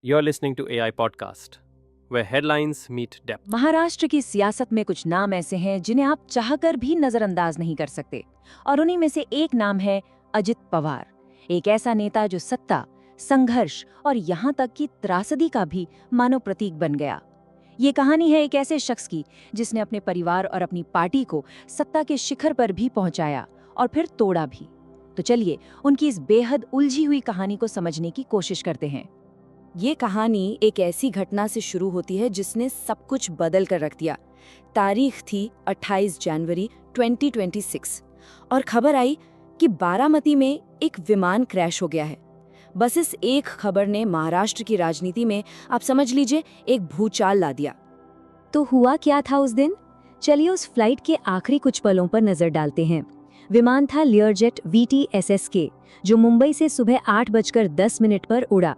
You're listening to AI Podcast, where headlines meet depth. Maharashtra की सियासत में कुछ नाम ऐसे हैं जिन्हें आप चाहकर भी नजरअंदाज नहीं कर सकते, और उन्हीं में से एक नाम है अजित पवार। एक ऐसा नेता जो सत्ता, संघर्ष और यहाँ तक कि त्रासदी का भी मानव प्रतीक बन गया। ये कहानी है एक ऐसे शख्स की जिसने अपने परिवार और अपनी पार्टी को सत्ता के शिखर पर भी पहुंचाया और फिर तोड़ा भी। तो चलिए उनकी इस बेहद उलझी हुई कहानी को समझने की कोशिश करते हैं। ये कहानी एक ऐसी घटना से शुरू होती है जिसने सब कुछ बदल कर रख दिया। तारीख थी 28 जनवरी 2026 और खबर आई कि बारामती में एक विमान क्रैश हो गया है। बस इस एक खबर ने महाराष्ट्र की राजनीति में आप समझ लीजिए एक भूचाल ला दिया। तो हुआ क्या था उस दिन? चलिए उस फ्लाइट के आखिरी कुछ पलों पर नजर डालते हैं। विमान था लियरजेट VTSSK, जो मुंबई से सुबह 8:10 पर उड़ा।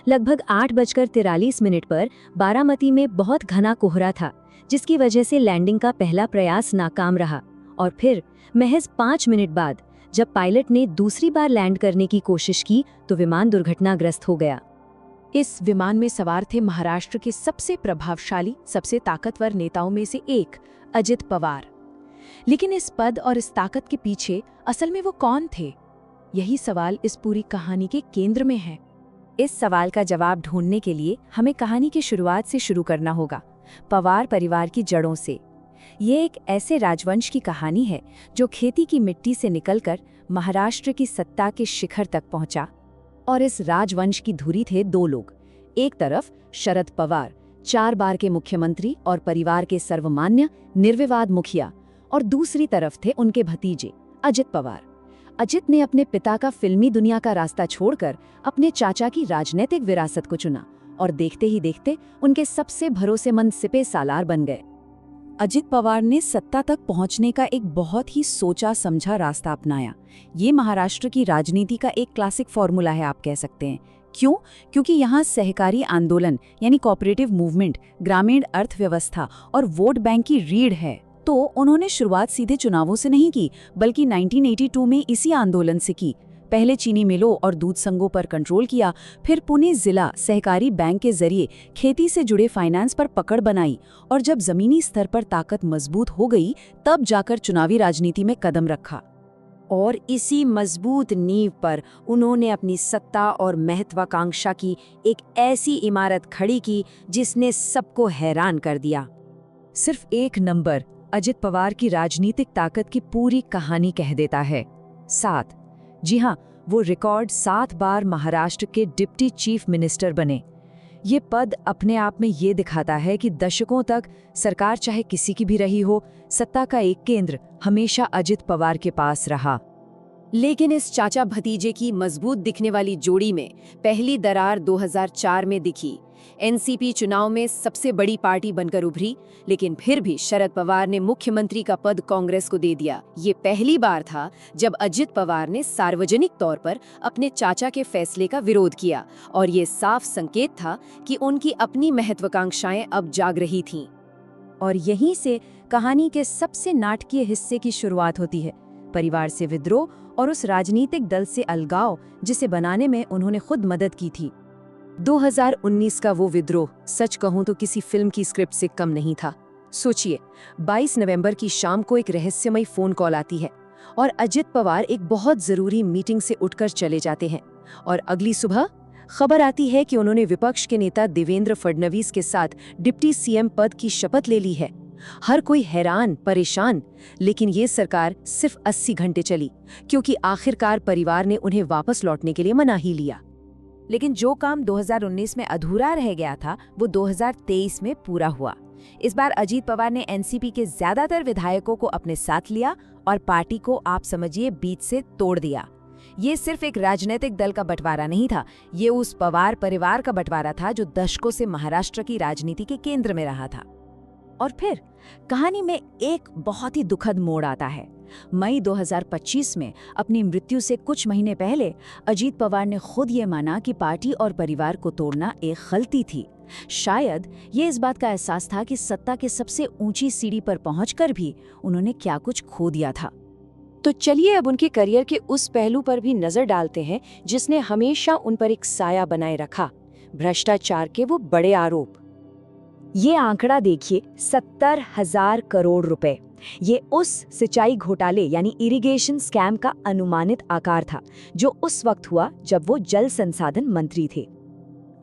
लगभग 8:43 पर बारामती में बहुत घना कोहरा था, जिसकी वजह से लैंडिंग का पहला प्रयास नाकाम रहा। और फिर महज 5 मिनट बाद जब पायलट ने दूसरी बार लैंड करने की कोशिश की तो विमान दुर्घटनाग्रस्त हो गया। इस विमान में सवार थे महाराष्ट्र के सबसे प्रभावशाली, सबसे ताकतवर नेताओं में से एक, अजित पवार। लेकिन इस पद और इस ताकत के पीछे असल में वो कौन थे? यही सवाल इस पूरी कहानी के केंद्र में है। इस सवाल का जवाब ढूंढने के लिए हमें कहानी की शुरुआत से शुरू करना होगा, पवार परिवार की जड़ों से। ये एक ऐसे राजवंश की कहानी है जो खेती की मिट्टी से निकलकर महाराष्ट्र की सत्ता के शिखर तक पहुंचा। और इस राजवंश की धुरी थे 2 लोग। एक तरफ शरद पवार, 4 बार के मुख्यमंत्री और परिवार के सर्वमान्य निर्विवाद मुखिया, और दूसरी तरफ थे उनके भतीजे अजित पवार। अजित ने अपने पिता का फिल्मी दुनिया का रास्ता छोड़कर अपने चाचा की राजनीतिक विरासत को चुना और देखते ही देखते उनके सबसे भरोसेमंद सिपह सालार बन गए। अजित पवार ने सत्ता तक पहुंचने का एक बहुत ही सोचा समझा रास्ता अपनाया। ये महाराष्ट्र की राजनीति का एक क्लासिक फॉर्मूला है, आप कह सकते हैं। क्यों? क्योंकि यहाँ सहकारी आंदोलन यानी कोऑपरेटिव मूवमेंट, ग्रामीण अर्थव्यवस्था और वोट बैंक की रीढ़ है। तो उन्होंने शुरुआत सीधे चुनावों से नहीं की, बल्कि 1982 में इसी आंदोलन से की। पहले चीनी मिलों और दूध संघों पर कंट्रोल किया, फिर पुणे जिला सहकारी बैंक के जरिए खेती से जुड़े फाइनेंस पर पकड़ बनाई, और जब जमीनी स्तर पर ताकत मजबूत हो गई तब जाकर चुनावी राजनीति में कदम रखा। और इसी मजबूत नींव पर उन्होंने अपनी सत्ता और महत्वाकांक्षा की एक ऐसी इमारत खड़ी की जिसने सबको हैरान कर दिया। सिर्फ एक नंबर अजित पवार की राजनीतिक ताकत की पूरी कहानी कह देता है। 7, जी हाँ, वो रिकॉर्ड 7 बार महाराष्ट्र के डिप्टी चीफ मिनिस्टर बने। ये पद अपने आप में ये दिखाता है कि दशकों तक सरकार चाहे किसी की भी रही हो, सत्ता का एक केंद्र हमेशा अजित पवार के पास रहा। लेकिन इस चाचा भतीजे की मजबूत दिखने वाली जोड़ी में पहली दरार 2004 में दिखी। एनसीपी चुनाव में सबसे बड़ी पार्टी बनकर उभरी, लेकिन फिर भी शरद पवार ने मुख्यमंत्री का पद कांग्रेस को दे दिया। ये पहली बार था जब अजित पवार ने सार्वजनिक तौर पर अपने चाचा के फैसले का विरोध किया, और ये साफ संकेत था कि उनकी अपनी महत्वाकांक्षाएं अब जाग रही थीं। और यहीं से कहानी के सबसे नाटकीय हिस्से की शुरुआत होती है, परिवार से विद्रोह और उस राजनीतिक दल से अलगाव जिसे बनाने में उन्होंने खुद मदद की थी। 2019 का वो विद्रोह सच कहूं तो किसी फिल्म की स्क्रिप्ट से कम नहीं था। सोचिए, 22 नवंबर की शाम को एक रहस्यमयी फोन कॉल आती है और अजित पवार एक बहुत जरूरी मीटिंग से उठकर चले जाते हैं, और अगली सुबह खबर आती है कि उन्होंने विपक्ष के नेता देवेंद्र फडणवीस के साथ डिप्टी CM पद की शपथ ले ली है। हर कोई हैरान, परेशान, लेकिन ये सरकार सिर्फ 80 घंटे चली, क्योंकि आखिरकार परिवार ने उन्हें वापस लौटने के लिए मना ही लिया। लेकिन जो काम 2019 में अधूरा रह गया था वो 2023 में पूरा हुआ। इस बार अजित पवार ने एनसीपी के ज्यादातर विधायकों को अपने साथ लिया और पार्टी को आप समझिए बीच से तोड़ दिया। ये सिर्फ एक राजनीतिक दल का बंटवारा नहीं था, ये उस पवार परिवार का बंटवारा था जो दशकों से महाराष्ट्र की राजनीति के केंद्र में रहा था। और फिर कहानी में एक बहुत ही दुखद मोड़ आता है। मई 2025 में अपनी मृत्यु से कुछ महीने पहले अजित पवार ने खुद ये माना कि पार्टी और परिवार को तोड़ना एक गलती थी। शायद ये इस बात का एहसास था कि सत्ता के सबसे ऊंची सीढ़ी पर पहुंचकर भी उन्होंने क्या कुछ खो दिया था। तो चलिए अब उनके करियर के उस पहलू पर भी नजर डालते हैं जिसने हमेशा उन पर एक साया बनाए रखा। भ्रष्टाचार के वो बड़े आरोप। ये आंकड़ा देखिए, 70,000 करोड़ रुपए। ये उस सिंचाई घोटाले यानी इरिगेशन स्कैम का अनुमानित आकार था, जो उस वक्त हुआ जब वो जल संसाधन मंत्री थे।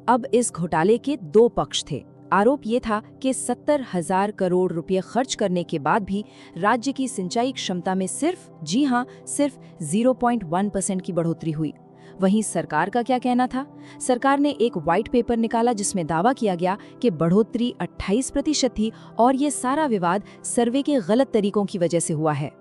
अब इस घोटाले के दो पक्ष थे। आरोप ये था कि 70,000 करोड़ रुपए खर्च करने के बाद भी राज्य की सिंचाई क्षमता में सिर्फ 0.1% की बढ़ोतरी हुई। वहीं सरकार का क्या कहना था? सरकार ने एक व्हाइट पेपर निकाला जिसमें दावा किया गया कि बढ़ोतरी 28% थी और ये सारा विवाद सर्वे के गलत तरीकों की वजह से हुआ है।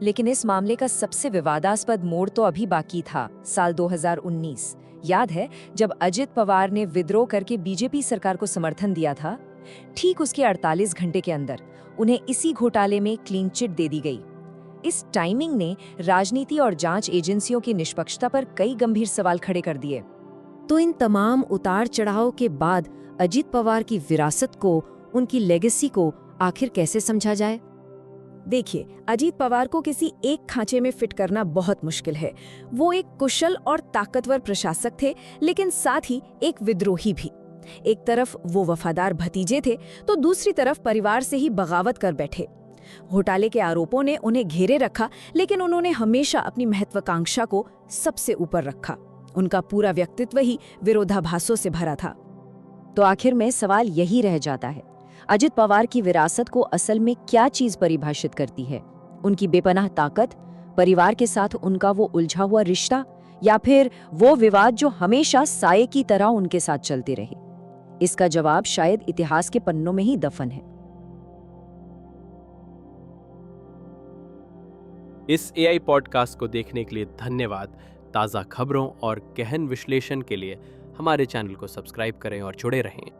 लेकिन इस मामले का सबसे विवादास्पद मोड़ तो अभी बाकी था, साल 2019। याद है जब अजित पवार ने विद्रोह करके बीजेपी सरकार को समर्थन दिया था? ठीक उसके 48 घंटे के अंदर उन्हें इसी घोटाले में क्लीन चिट दे दी गई। इस टाइमिंग ने राजनीति और जांच एजेंसियों की निष्पक्षता पर कई गंभीर सवाल खड़े कर दिए। तो इन तमाम उतार चढ़ाव के बाद अजित पवार की विरासत को, उनकी लेगेसी को आखिर कैसे समझा जाए? देखिए, अजीत पवार को किसी एक खांचे में फिट करना बहुत मुश्किल है। वो एक कुशल और ताकतवर प्रशासक थे, लेकिन साथ ही एक विद्रोही भी। एक तरफ वो वफादार भतीजे थे, तो दूसरी तरफ परिवार से ही बगावत कर बैठे। घोटाले के आरोपों ने उन्हें घेरे रखा, लेकिन उन्होंने हमेशा अपनी महत्वाकांक्षा को सबसे ऊपर रखा। उनका पूरा व्यक्तित्व ही विरोधाभासों से भरा था। तो आखिर में सवाल यही रह जाता है, अजित पवार की विरासत को असल में क्या चीज परिभाषित करती है? उनकी बेपनाह ताकत, परिवार के साथ उनका वो उलझा हुआ रिश्ता, या फिर वो विवाद जो हमेशा साये की तरह उनके साथ चलते रहे? इसका जवाब शायद इतिहास के पन्नों में ही दफन है। इस AI पॉडकास्ट को देखने के लिए धन्यवाद। ताज़ा खबरों और गहन विश्लेषण के लिए हमारे चैनल को सब्सक्राइब करें और जुड़े रहें।